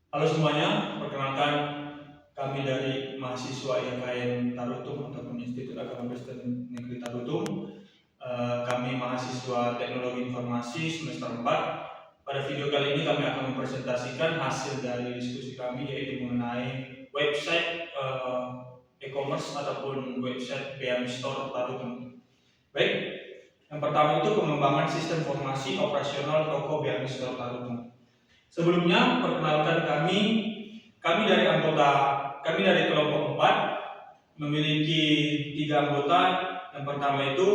Halo semuanya, perkenalkan kami dari mahasiswa IKN Tarutung ataupun Institut Agama Kristen Negeri Tarutung. Kami mahasiswa Teknologi Informasi semester 4. Pada video kali ini kami akan mempresentasikan hasil dari diskusi kami, yaitu mengenai website e-commerce ataupun website BM Store Tarutung. Baik, yang pertama itu pengembangan sistem formasi operasional toko BM Store Tarutung. Sebelumnya, perkenalkan kami dari kelompok 4 memiliki 3 anggota. Yang pertama itu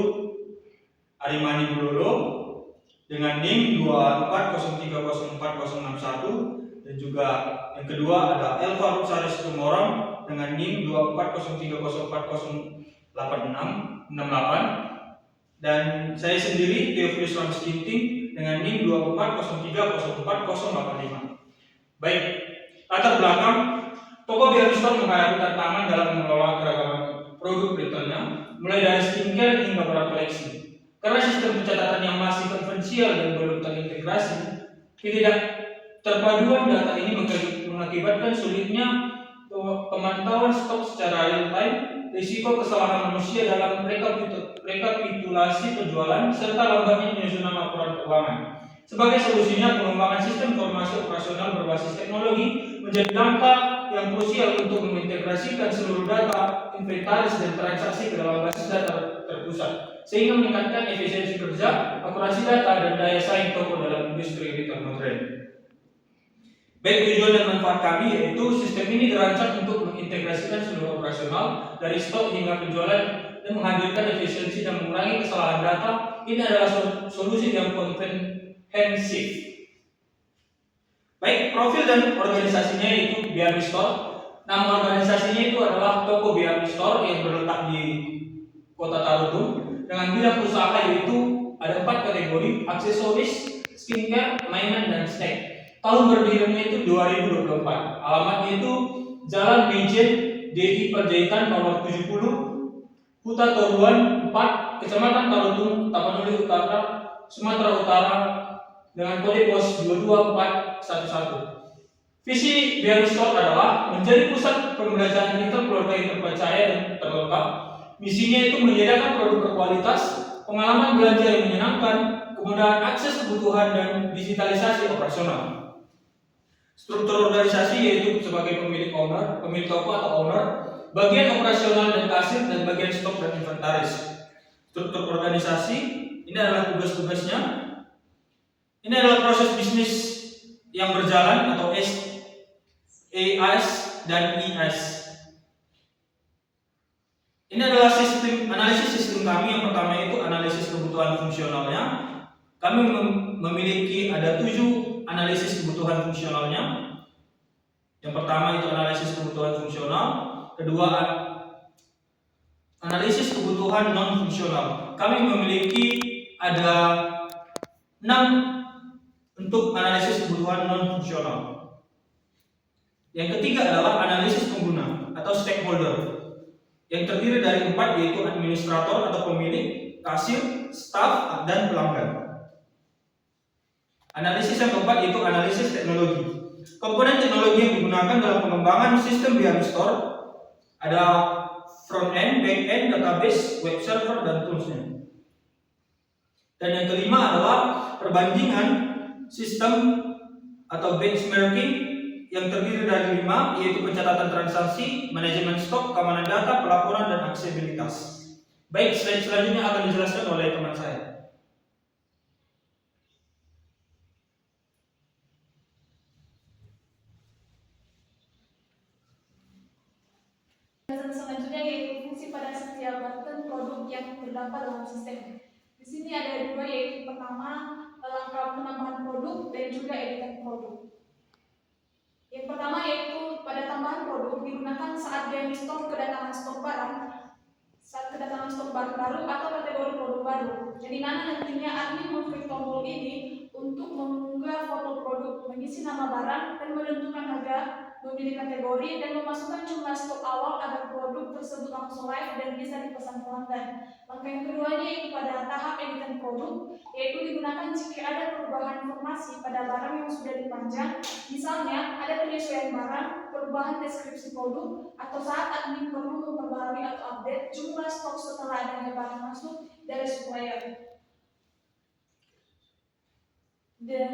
Arimani Bulolo dengan NIM 24030461, dan juga yang kedua ada Elva Rutsaris Tumorang dengan NIM 2403040868, dan saya sendiri Theophilus Ramskinting dengan NIM 2403040885. Baik, latar belakang toko BM Store menghadapi tantangan dalam mengelola keragaman produk retailnya, mulai dari skincare hingga barang koleksi. Karena sistem pencatatan yang masih konvensional dan belum terintegrasi, tidak terpaduan data ini mengakibatkan sulitnya pemantauan stok secara real time, risiko kesalahan manusia dalam rekapitulasi penjualan, serta lambatnya penyusunan laporan keuangan. Sebagai solusinya, pengembangan sistem informasi operasional berbasis teknologi menjadi langkah yang krusial untuk mengintegrasikan seluruh data, inventaris, dan transaksi ke dalam basis data terpusat, sehingga meningkatkan efisiensi kerja, akurasi data, dan daya saing toko dalam industri retail modern. Baik, tujuan dan manfaat kami yaitu sistem ini dirancang untuk mengintegrasikan seluruh operasional dari stok hingga penjualan dan menghadirkan efisiensi dan mengurangi kesalahan data. Ini adalah solusi yang komprehensif. Baik, profil dan organisasinya yaitu BM Store. Nama organisasinya itu adalah Toko BM Store yang terletak di Kota Tarutung dengan bidang usaha yaitu ada 4 kategori: aksesoris, skincare, mainan, dan snack. Tahun berdirinya itu 2024. Alamatnya itu Jalan Mijen DI Panjaitan nomor 70, Huta Toruan 4, Kecamatan Tarutung, Tapanuli Utara, Sumatera Utara, dengan kode pos 22411. Visi BM Store adalah menjadi pusat pembelajaran retail keluarga yang terpercaya dan terlengkap. Misinya itu menyediakan produk berkualitas, pengalaman belanja yang menyenangkan, kemudahan akses kebutuhan, dan digitalisasi operasional. Struktur organisasi yaitu sebagai pemilik toko atau owner, bagian operasional dan kasir, dan bagian stok dan inventaris. Struktur organisasi ini adalah tugas-tugasnya. Ini adalah proses bisnis yang berjalan atau AS dan IS. Ini adalah analisis sistem kami. Yang pertama itu analisis kebutuhan fungsionalnya. Kami memiliki ada 7 analisis kebutuhan fungsionalnya. Yang pertama itu analisis kebutuhan fungsional, kedua analisis kebutuhan non fungsional. Kami memiliki ada 6 untuk analisis kebutuhan non fungsional. Yang ketiga adalah analisis pengguna atau stakeholder, yang terdiri dari 4, yaitu administrator atau pemilik, kasir, staf, dan pelanggan. Analisis yang keempat yaitu analisis teknologi. Komponen teknologi yang digunakan dalam pengembangan sistem BM Store ada front end, back end, database, web server, dan toolsnya. Dan yang kelima adalah perbandingan sistem atau benchmarking yang terdiri dari 5, yaitu pencatatan transaksi, manajemen stok, keamanan data, pelaporan, dan aksesibilitas. Baik, slide selanjutnya akan dijelaskan oleh teman saya. Selanjutnya yaitu fungsi pada setiap button produk yang terdapat dalam sistem. Di sini ada 2, yaitu pertama langkah penambahan produk dan juga editan produk. Yang pertama yaitu pada tambahan produk digunakan saat BM Store kedatangan stok barang, baru atau kategori produk baru. Jadi mana nantinya admin mengklik tombol ini untuk mengunggah foto produk, mengisi nama barang, dan menentukan harga memilih kategori, dan memasukkan jumlah stok awal agar produk tersebut langsung live dan bisa dipesan pelanggan. Langkah yang keduanya yaitu pada tahap editan produk, yaitu digunakan jika ada perubahan informasi pada barang yang sudah dipajang, misalnya ada penyesuaian barang, perubahan deskripsi produk, atau saat admin perlu memperbaharui atau update jumlah stok setelah adanya barang masuk dari supplier. Dan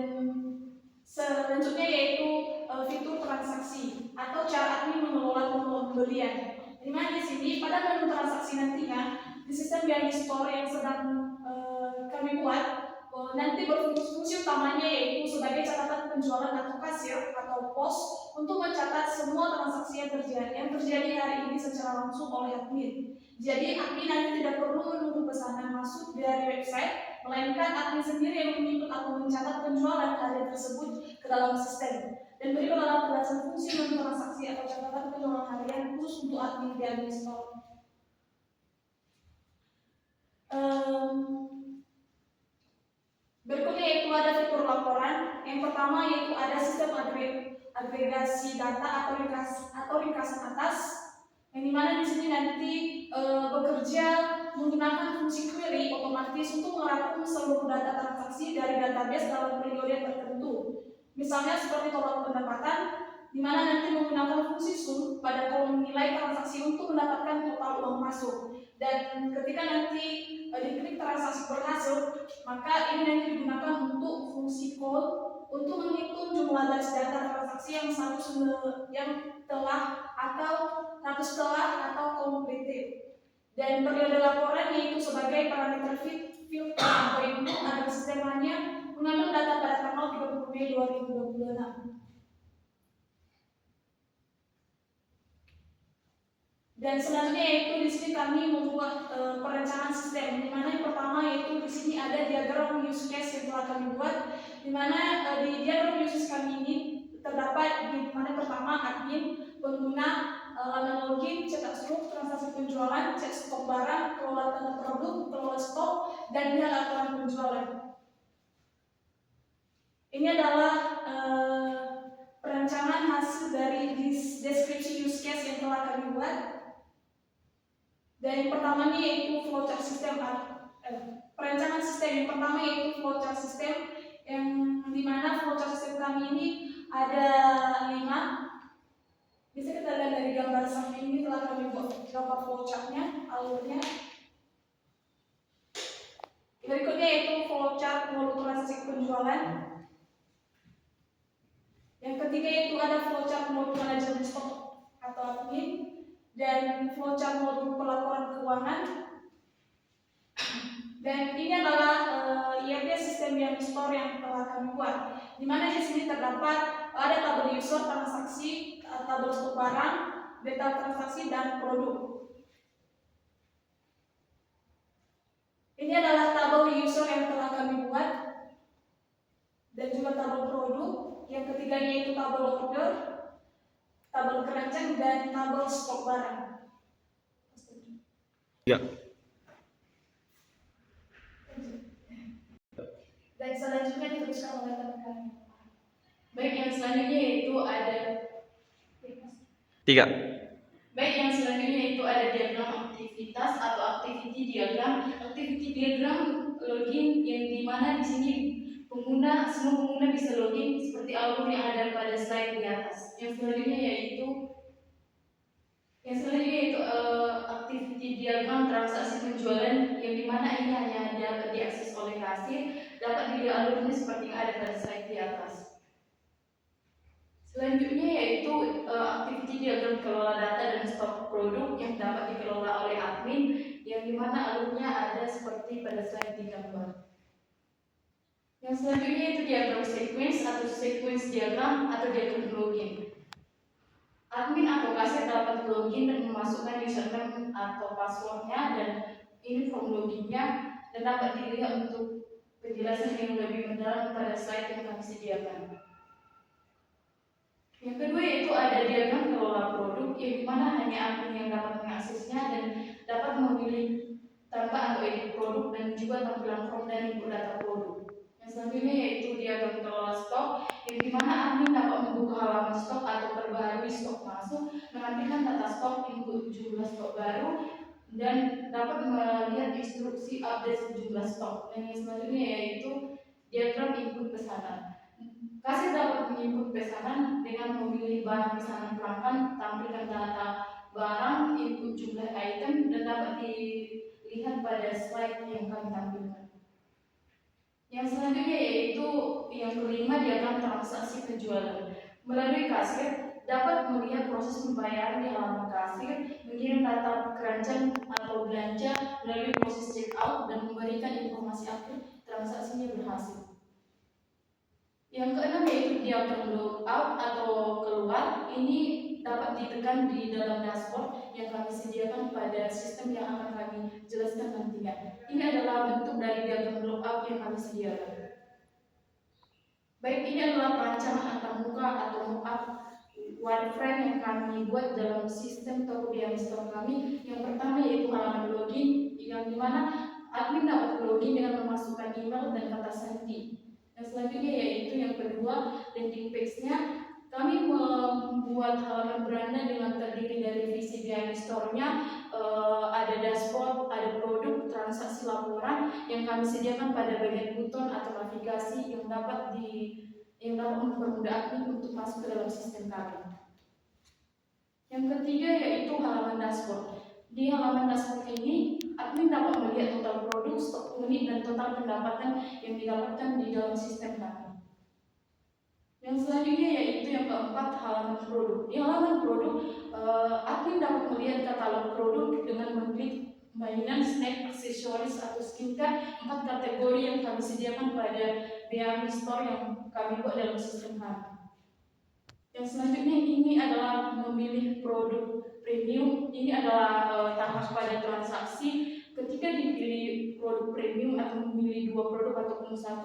selanjutnya yaitu fitur transaksi atau cara admin mengelola pembelian. Di mana di sini pada menu transaksi nantinya di sistem BNI Store yang sedang kami buat nanti berfungsi utamanya yaitu sebagai catatan penjualan atau kasir atau pos untuk mencatat semua transaksi yang terjadi hari ini secara langsung oleh admin. Jadi admin nanti tidak perlu menunggu pesanan masuk dari website, melainkan admin sendiri yang mengikut atau mencatat penjualan harian tersebut ke dalam sistem. Dan berikut adalah penjelasan fungsi menu transaksi atau catatan penjualan harian khusus untuk admin di BNI Store. Berikutnya yaitu ada fitur laporan. Yang pertama yaitu ada sistem agregasi data atau ringkasan atas, yang dimana di sini nanti bekerja menggunakan fungsi query otomatis untuk merangkum seluruh data transaksi dari database dalam periode tertentu. Misalnya seperti total pendapatan, di mana nanti menggunakan fungsi sum pada kolom nilai transaksi untuk mendapatkan total uang masuk. Dan ketika nanti diklik transaksi berhasil, maka ini nanti digunakan untuk fungsi call untuk menghitung jumlah batch data transaksi yang telah atau completed. Dan periode laporan yaitu sebagai parameter filter atau input agar sistemnya mengambil data pada tanggal 30 Mei 2026. Dan selanjutnya yaitu di sini kami membuat perencanaan sistem, di mana yang pertama yaitu di sini ada diagram use case yang telah kami buat, di mana di diagram use case kami ini terdapat di mana pertama admin, pengguna, laman login, cetak struk, transaksi penjualan, cek stok barang, kelola tanda produk, kelola stok, dan dia laporan penjualan. Ini adalah perencanaan hasil dari deskripsi use case yang telah kami buat. Dan yang pertama ini yaitu flowchart sistem, perencanaan sistem yang pertama yaitu flowchart sistem, yang dimana flowchart sistem kami ini ada 5. Bisa kita lihat dari gambar samping ini telah kami buat gambar flowchartnya, alurnya. Berikutnya yaitu flowchart modul transaksi penjualan. Yang ketiga yaitu ada flowchart modul manajemen stok atau admin, dan flowchart modul pelaporan keuangan. Dan ini adalah IRP sistem BNI Store yang telah kami buat, di mana di sini terdapat ada tabel user, transaksi, tabel stok barang, data transaksi, dan produk. Ini adalah tabel user yang telah kami buat, dan juga tabel produk. Yang ketiganya yaitu tabel order, tabel keranjang, dan tabel stok barang. Ya. Dan selanjutnya diteruskan oleh teman-teman. Baik, yang selanjutnya yaitu ada 3. Baik, yang selanjutnya yaitu ada diagram aktivitas atau activity diagram. Activity diagram login yang dimana di sini semua pengguna bisa login seperti alur yang ada pada slide di atas. Yang selanjutnya yaitu activity diagram transaksi penjualan, yang dimana ini hanya dapat diakses oleh kasir, dapat dilihat alurnya seperti yang ada pada slide di atas. Selanjutnya yaitu activity diagram kelola data dan stok produk yang dapat dikelola oleh admin, yang dimana alurnya ada seperti pada slide di gambar. Yang selanjutnya itu diagram sequence diagram atau diagram login. Admin atau kasir dapat login dan memasukkan username atau passwordnya, dan ini form loginnya, dan dapat dilihat untuk penjelasan yang lebih mendalam pada slide yang kami sediakan. Yang kedua yaitu ada diagram kelola produk, yang dimana hanya admin yang dapat mengaksesnya dan dapat memilih tambah atau edit produk, dan juga tampilan form dan input data produk. Yang selanjutnya yaitu diagram kelola stok, yang dimana admin dapat membuka halaman stok atau perbaharui menantikan data stok, input jumlah stok baru, dan dapat melihat instruksi update jumlah stok. Dan yang selanjutnya yaitu diagram input pesanan. Kasir dapat menginput pesanan dengan memilih barang pesanan pelanggan, tampilkan data barang, input jumlah item, dan dapat dilihat pada slide yang kami tampilkan. Yang selanjutnya yaitu yang kelima, diagram transaksi penjualan. Melalui kasir dapat melihat proses pembayaran di halaman kasir, mengirim data keranjang atau belanja melalui proses checkout, dan memberikan informasi akhir transaksinya berhasil. Yang keenam yaitu diagram logout atau keluar. Ini dapat ditekan di dalam dashboard yang kami sediakan pada sistem yang akan kami jelaskan nantinya. Ini adalah bentuk dari diagram logout yang kami sediakan. Baik, ini adalah perancangan antarmuka atau mockup wireframe yang kami buat dalam sistem Tokopedia Store kami. Yang pertama yaitu halaman login, yang dimana admin dapat login dengan memasukkan email dan kata sandi. Yang selanjutnya yaitu yang kedua, landing page-nya. Kami membuat halaman beranda dengan terdiri dari visi behind store-nya, ada dashboard, ada produk, transaksi, laporan yang kami sediakan pada bagian buton atau navigasi yang dapat mempermudah admin untuk masuk ke dalam sistem kami. Yang ketiga yaitu halaman dashboard. Di halaman dashboard ini, admin dapat melihat total produk, stok unit, dan total pendapatan yang didapatkan di dalam sistem kami. Yang selanjutnya yaitu yang keempat, halaman produk. Di halaman produk, admin dapat melihat katalog produk dengan mengklik mainan, snack, aksesoris, atau skincare, 4 kategori yang kami sediakan pada BAMI Store yang kami buat dalam sistem kami. Yang selanjutnya ini adalah memilih produk premium. Ini adalah tahap pada transaksi. Ketika dipilih produk premium atau memilih 2 produk ataupun 1,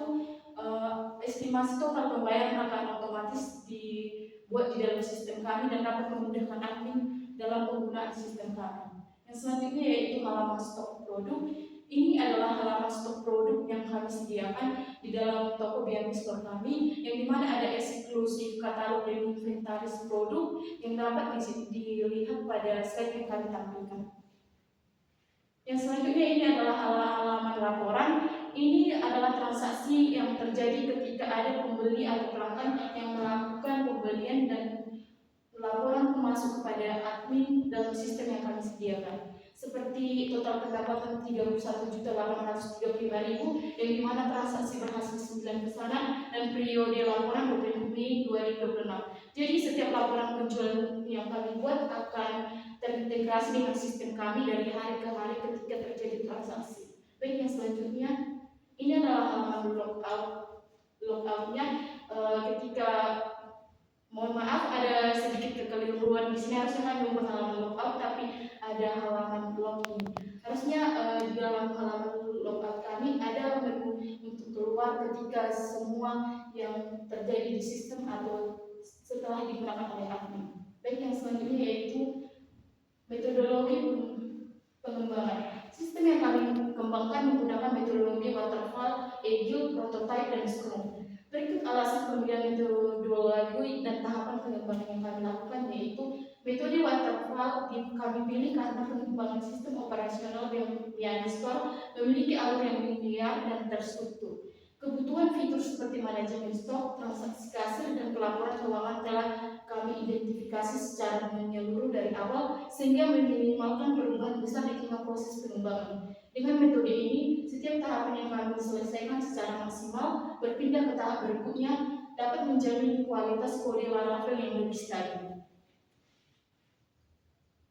estimasi total pembayaran akan otomatis dibuat di dalam sistem kami dan dapat memudahkan admin dalam penggunaan sistem kami. Yang selanjutnya yaitu halaman stok produk. Ini adalah halaman stok produk yang kami sediakan di dalam Tokopedia Store kami, yang dimana ada eksklusif katalog dan inventaris produk yang dapat dilihat pada slide yang kami tampilkan. Yang selanjutnya ini adalah halaman laporan. Ini adalah transaksi yang terjadi ketika ada pembeli atau pelanggan yang melakukan pembelian dan laporan masuk kepada admin dalam sistem yang kami sediakan. Seperti total pendapatan 31.835.000 yang dimana transaksi berhasil 9 pesanan dan periode laporan 20 Mei 2026. Jadi setiap laporan penjualan yang kami buat akan terintegrasi dengan sistem kami dari hari ke hari ketika terjadi transaksi. Baik, yang selanjutnya ini adalah halaman logout-nya. Ketika mohon maaf ada sedikit kekeliruan di sini, harusnya kami membuat halaman logout tapi ada halaman login. Harusnya di dalam halaman logout kami ada menu untuk keluar ketika semua yang terjadi di sistem atau setelah digunakan oleh admin. Baik, yang selanjutnya yaitu metodologi pengembangan. Sistem yang kami kembangkan menggunakan metodologi waterfall, agile, prototype, dan scrum. Berikut alasan pemilihan metodologi dan tahapan pengembangan yang kami lakukan, yaitu metode waterfall kami pilih karena pengembangan sistem operasional BAMI Store memiliki alur yang linear dan terstruktur. Kebutuhan fitur seperti manajemen stok, transaksi kasir, dan pelaporan keuangan telah kami identifikasi secara menyeluruh dari awal sehingga meminimalkan perubahan besar di tengah proses pengembangan. Dengan metode ini, setiap tahapan yang kami selesaikan secara maksimal berpindah ke tahap berikutnya dapat menjamin kualitas kode Laravel yang lebih stabil.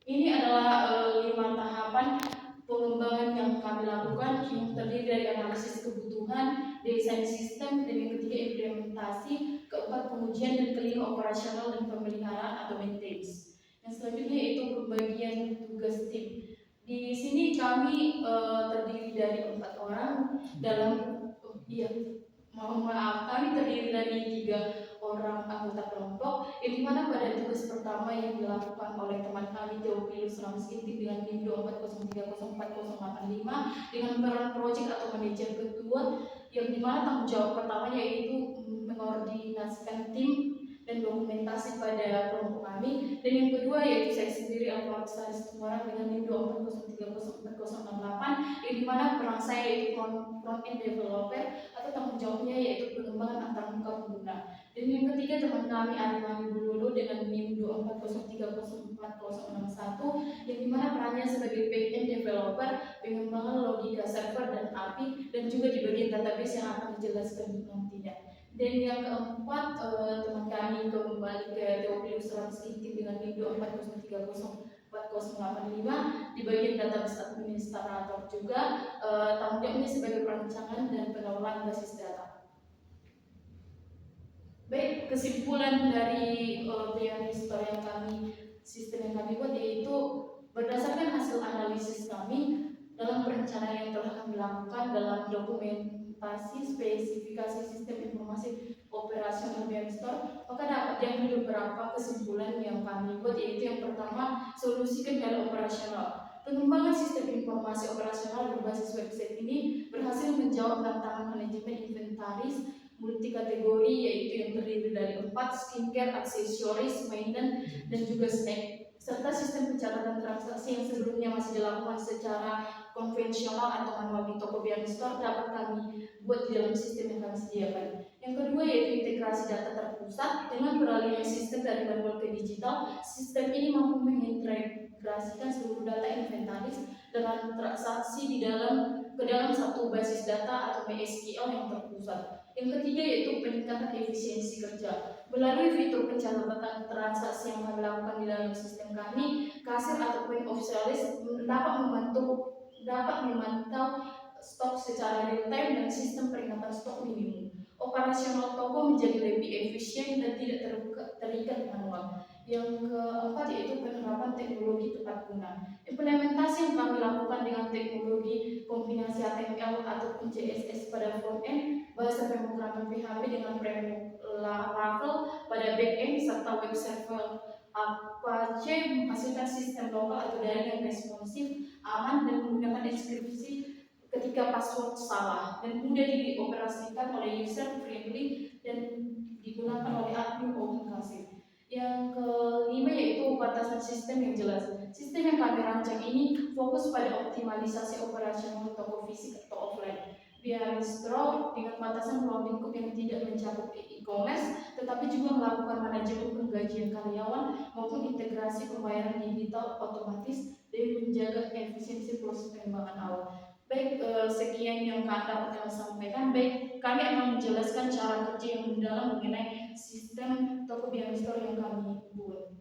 Ini adalah 5 tahapan pengembangan yang kami lakukan, yang terdiri dari analisis kebutuhan, desain sistem, dan yang ketiga implementasi, keempat pengujian, dan kelima operasional dan pemeliharaan atau maintenance. Yang selanjutnya yaitu pembagian tugas tim. Di sini kami terdiri dari 4 orang dalam kami terdiri dari 3 orang anggota kelompok, yang dimana pada tugas pertama yang dilakukan oleh teman kami Theophilus Ramos Intik dengan NIM 240304085 dengan peran project atau manajer kedua, yang dimana tanggung jawab pertama yaitu mengkoordinasikan tim dan dokumentasi pada kelompok kami. Dan yang kedua yaitu saya sendiri Alfa Saris Semarang dengan NIM 240304008, yang dimana peran saya yaitu front end developer atau tanggung jawabnya yaitu pengembangan antarmuka pengguna. Dan yang ketiga teman kami Armani Bululu dengan NIM 240304061, yang dimana perannya sebagai backend developer, pengembangan logika server dan API, dan juga di bagian database yang akan dijelaskan nantinya. Dan yang keempat teman kami kembali ke Theophilus Ramskinting dengan NIM 240304085 di bagian database administrator juga, tanggung jawabnya sebagai perancangan dan pengelolaan basis data. Baik, kesimpulan dari Beanistor yang sistem yang kami buat yaitu berdasarkan hasil analisis kami dalam perencanaan yang telah kami lakukan dalam dokumentasi spesifikasi sistem informasi operasional Beanistor, maka dapat diambil beberapa kesimpulan yang kami buat, yaitu yang pertama, solusi kendala operasional. Pengembangan sistem informasi operasional berbasis website ini berhasil menjawab tantangan manajemen inventaris multi kategori, yaitu yang terdiri dari 4 skincare, aksesoris, mainan, dan juga snack, serta sistem pencatatan transaksi yang sebelumnya masih dilakukan secara konvensional atau manual di toko Beanistor dapat kami buat di dalam sistem yang kami sediakan. Yang kedua yaitu integrasi data terpusat. Dengan beralihnya sistem dari manual ke digital, sistem ini mampu mengintegrasikan seluruh data inventaris dengan transaksi ke dalam satu basis data atau MySQL yang terpusat. Yang ketiga yaitu peningkatan efisiensi kerja. Melalui fitur pencatatan transaksi yang kami lakukan di dalam sistem kami, kasir atau point of sales dapat memantau stok secara real time dan sistem peringatan stok minimum. Operasional toko menjadi lebih efisien dan tidak terikat manual. Yang keempat yaitu penerapan teknologi tepat guna. Implementasi yang kami lakukan dengan teknologi kombinasi HTML ataupun CSS pada front end, bahasa pemrograman PHP dengan framework Laravel pada back end, serta web server Apache menghasilkan sistem lokal atau daring yang responsif, aman, dan menggunakan enkripsi ketika password salah dan mudah dioperasikan oleh user friendly dan digunakan oleh admin maupun kasir. Yang kelima yaitu batasan sistem yang jelas. Sistem yang kami rancang ini fokus pada optimalisasi operasional toko fisik atau offline. Beanistor dengan batasan ruang lingkup yang tidak mencakup e-commerce, tetapi juga melakukan manajemen penggajian karyawan maupun integrasi pembayaran digital otomatis dan menjaga efisiensi proses pengembangan awal. Baik, sekian yang dapat kami sampaikan. Baik, kami akan menjelaskan cara kerja yang mendalam mengenai sistem toko Beanistor yang kami buat.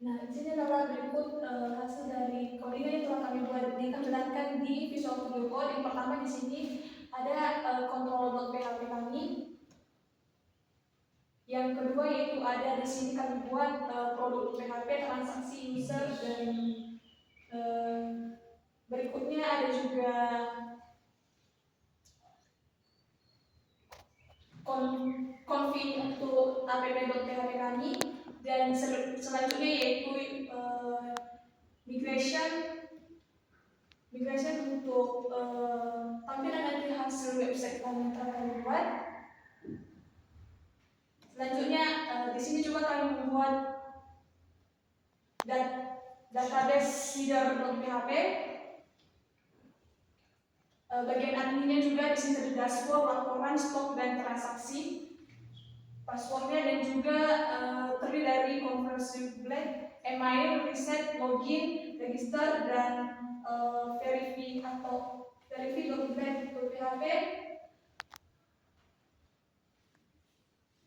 Nah, di sini adalah berikut hasil dari coding yang telah kami buat ditampilkan di Visual Studio Code. Yang pertama di sini ada control.php kami. Yang kedua yaitu ada di sini kami buat produk PHP, transaksi user, dan berikutnya ada juga config untuk app.php kami, dan selanjutnya yaitu migration untuk tampilan nanti hasil website kami yang telah kami buat. Selanjutnya di sini juga kami membuat database header.php. Bagian adminnya juga di sini ada dashboard, laporan, stok, dan transaksi. Passwordnya dan juga terdiri dari conversion black, email, reset, login, register, dan verify.black.php.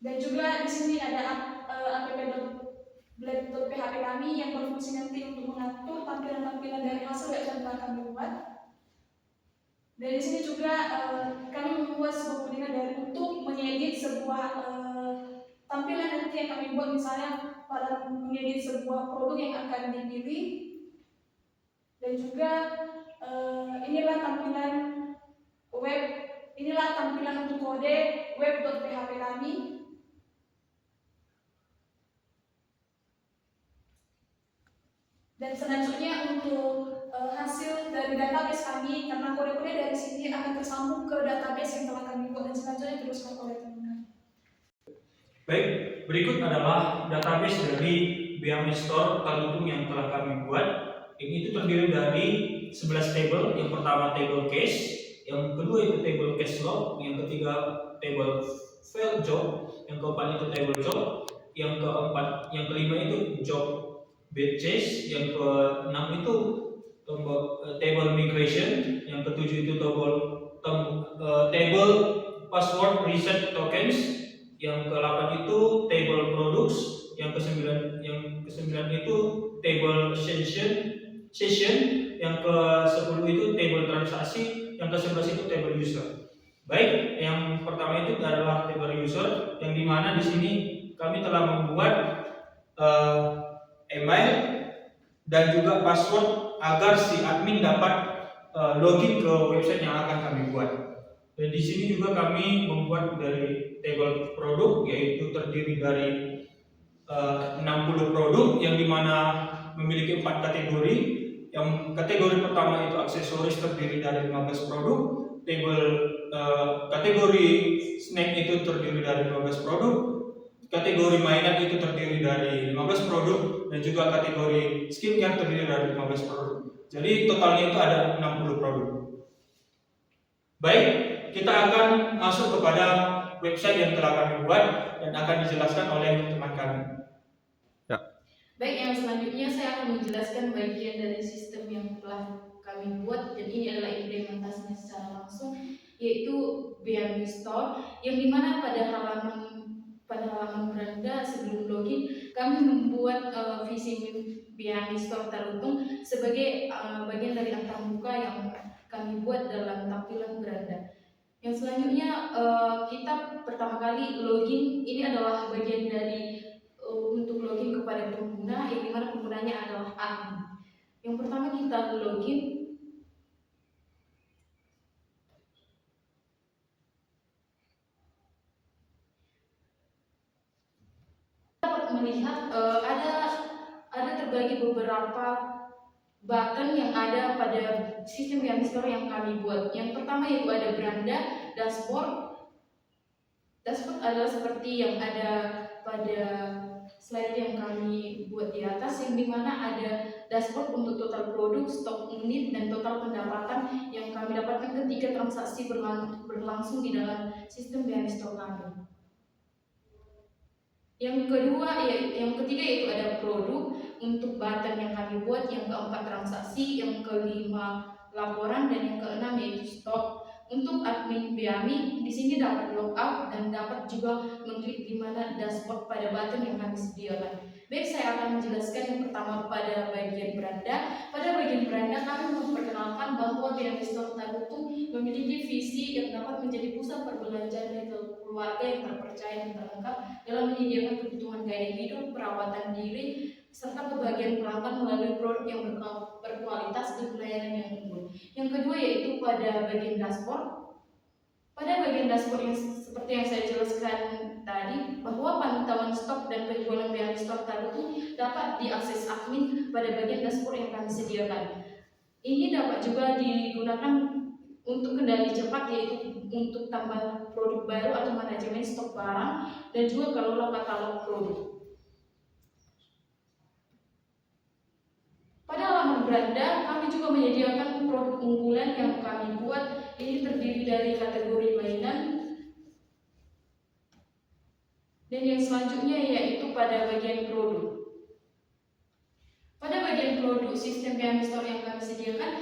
Dan juga di sini ada app.black.php kami yang berfungsi nanti untuk mengatur tampilan-tampilan dari hasil website yang kami buat. Dan di sini juga kami membuat sebuah codingan untuk mengedit sebuah tampilan nanti yang kami buat, misalnya pada mengedit sebuah produk yang akan dipilih. Dan juga inilah tampilan untuk kode web.php kami. Dan selanjutnya untuk hasil dari database kami, karena kode-kode dari sini akan tersambung ke database yang telah kami buat, dan selanjutnya teruskan oleh teman-teman. Baik, berikut adalah database dari BM Store Talutung yang telah kami buat. Ini itu terdiri dari 11 table. Yang pertama table cash, yang kedua itu table cash log, yang ketiga table failed job, yang keempat itu table job, yang kelima itu job batches, yang keenam itu table migration, yang ketujuh itu table password reset tokens, yang ke-8 itu table products, yang ke-9 itu table session, yang ke-10 itu table transaksi, yang ke-11 itu table user. Baik, yang pertama itu adalah table user, yang dimana di sini kami telah membuat email dan juga password agar si admin dapat login ke website yang akan kami buat. Dan di sini juga kami membuat dari table produk, yaitu terdiri dari 60 produk yang dimana memiliki 4 kategori. Yang kategori pertama itu aksesoris terdiri dari 15 produk, kategori snack itu terdiri dari 15 produk, kategori mainan itu terdiri dari 15 produk, dan juga kategori skincare terdiri dari 15 produk. Jadi totalnya itu ada 60 produk. Baik, kita akan masuk kepada website yang telah kami buat dan akan dijelaskan oleh teman kami. Baik, yang selanjutnya saya akan menjelaskan bagian dari sistem yang telah kami buat, dan ini adalah implementasinya secara langsung, yaitu BM Store, yang dimana pada halaman beranda sebelum login kami membuat visi BM Store Talutung sebagai bagian dari antarmuka yang kami buat dalam tampilan beranda. Yang selanjutnya kita pertama kali login, ini adalah bagian dari untuk login kepada pengguna, yang dimana penggunanya adalah admin. Yang pertama kita login. Dapat melihat ada terbagi beberapa button yang ada pada sistem BM Store yang kami buat. Yang pertama yaitu ada beranda, dashboard. Dashboard adalah seperti yang ada pada slide yang kami buat di atas, yang dimana ada dashboard untuk total produk, stok unit, dan total pendapatan yang kami dapatkan ketika transaksi berlangsung di dalam sistem BM Store kami. Yang ketiga yaitu ada produk untuk button yang kami buat, yang keempat transaksi, yang kelima laporan, dan yang keenam yaitu stok. Untuk admin BAMI di sini dapat logout dan dapat juga mengklik di mana dashboard pada button yang kami sediakan. Baik, saya akan menjelaskan yang pertama pada bagian beranda. Pada bagian beranda kami memperkenalkan bahwa BM Store Talutung memiliki visi yang dapat menjadi pusat perbelanjaan retail keluarga yang terpercaya dan terlengkap dalam menyediakan kebutuhan gaya hidup, perawatan diri, serta kebahagiaan pelanggan melalui produk yang berkualitas dan pelayanan yang unggul. Yang kedua yaitu pada bagian dashboard. Pada bagian dashboard yang seperti yang saya jelaskan tadi, bahwa pantauan stok dan penjualan BM Store Talutung dapat diakses admin pada bagian dashboard yang kami sediakan. Ini dapat juga digunakan untuk kendali cepat, yaitu untuk tambah produk baru atau manajemen stok barang, dan juga kelola katalog produk. Pada halaman beranda kami juga menyediakan produk unggulan yang kami buat. Ini terdiri dari kategori mainan, dan yang selanjutnya yaitu pada bagian produk. Pada bagian produk sistem BM Store yang kami sediakan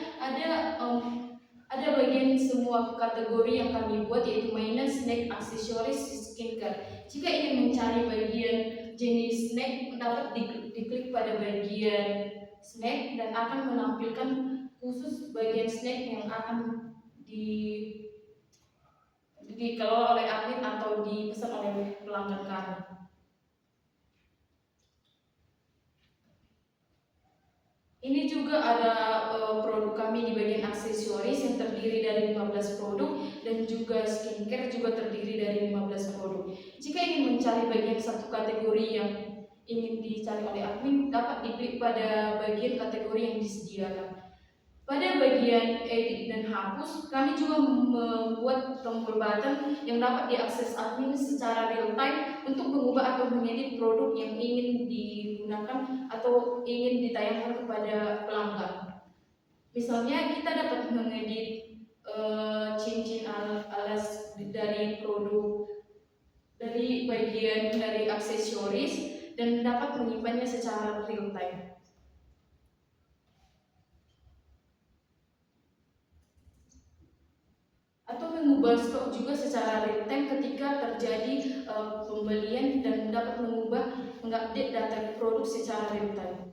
ada bagian semua kategori yang kami buat, yaitu mainan, snack, aksesoris, skincare. Jika ingin mencari bagian jenis snack, dapat diklik pada bagian snack dan akan menampilkan khusus bagian snack yang akan dikelola oleh admin atau dipesan oleh pelanggan kami. Ini juga ada produk kami di bagian aksesoris yang terdiri dari 15 produk, dan juga skincare juga terdiri dari 15 produk. Jika ingin mencari bagian satu kategori yang ingin dicari oleh admin, dapat diklik pada bagian kategori yang disediakan. Pada bagian edit dan hapus, kami juga membuat tombol button yang dapat diakses admin secara real time untuk mengubah dapat mengedit produk yang ingin digunakan atau ingin ditayangkan kepada pelanggan. Misalnya kita dapat mengedit cincin alas dari produk, dari bagian dari aksesoris, dan dapat menyimpannya secara real time. Atau mengubah stok juga secara real time ketika terjadi pembelian, dan dapat mengupdate data produk secara real time.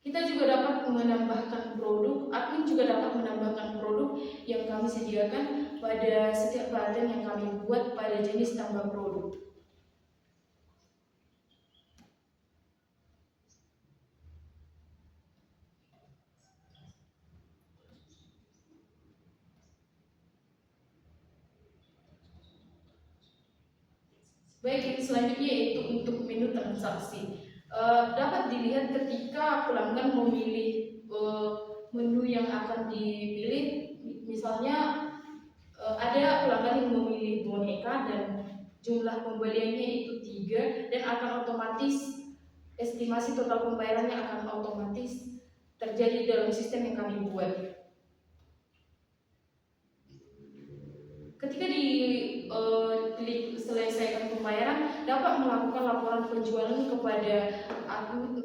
Kita juga dapat menambahkan produk, admin juga dapat menambahkan produk yang kami sediakan pada setiap bagian yang kami buat pada jenis tambah produk. Baik, yang selanjutnya yaitu untuk menu transaksi. Dapat dilihat ketika pelanggan memilih menu yang akan dipilih. Misalnya ada pelanggan yang memilih boneka dan jumlah pembeliannya itu 3, dan akan otomatis estimasi total pembayarannya akan otomatis terjadi dalam sistem yang kami buat. Ketika klik selesaikan pembayaran, dapat melakukan laporan penjualan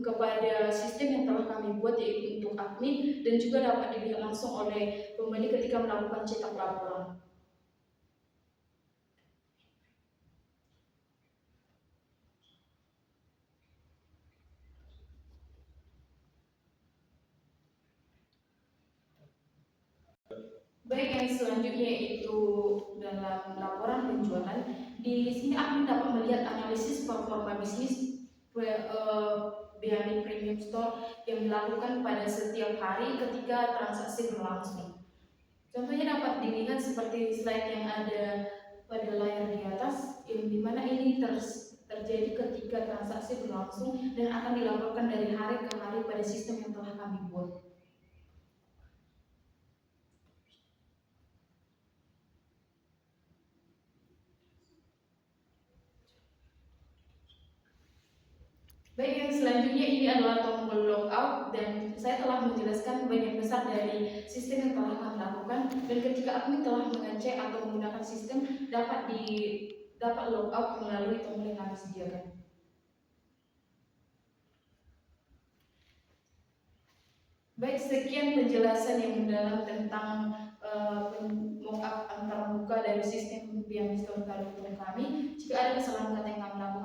kepada sistem yang telah kami buat, yaitu untuk admin, dan juga dapat dilihat langsung oleh pembeli ketika melakukan cetak laporan. Baik, yang selanjutnya yaitu dalam laporan penjualan. Di sini admin dapat melihat analisis performa bisnis BHM Premium Store yang dilakukan pada setiap hari ketika transaksi berlangsung. Contohnya dapat dilihat seperti slide yang ada pada layar di atas, yang dimana ini terjadi ketika transaksi berlangsung dan akan dilaporkan dari hari ke hari pada sistem yang telah kami buat. Baik, yang selanjutnya ini adalah tombol logout, dan saya telah menjelaskan bagian besar dari sistem yang telah kami lakukan, dan ketika admin telah mengecek atau menggunakan sistem, dapat logout melalui tombol yang kami sediakan. Baik, sekian penjelasan yang mendalam tentang mockup antar muka dari sistem BHM Store kami. Jika ada kesalahan kata yang kami lakukan,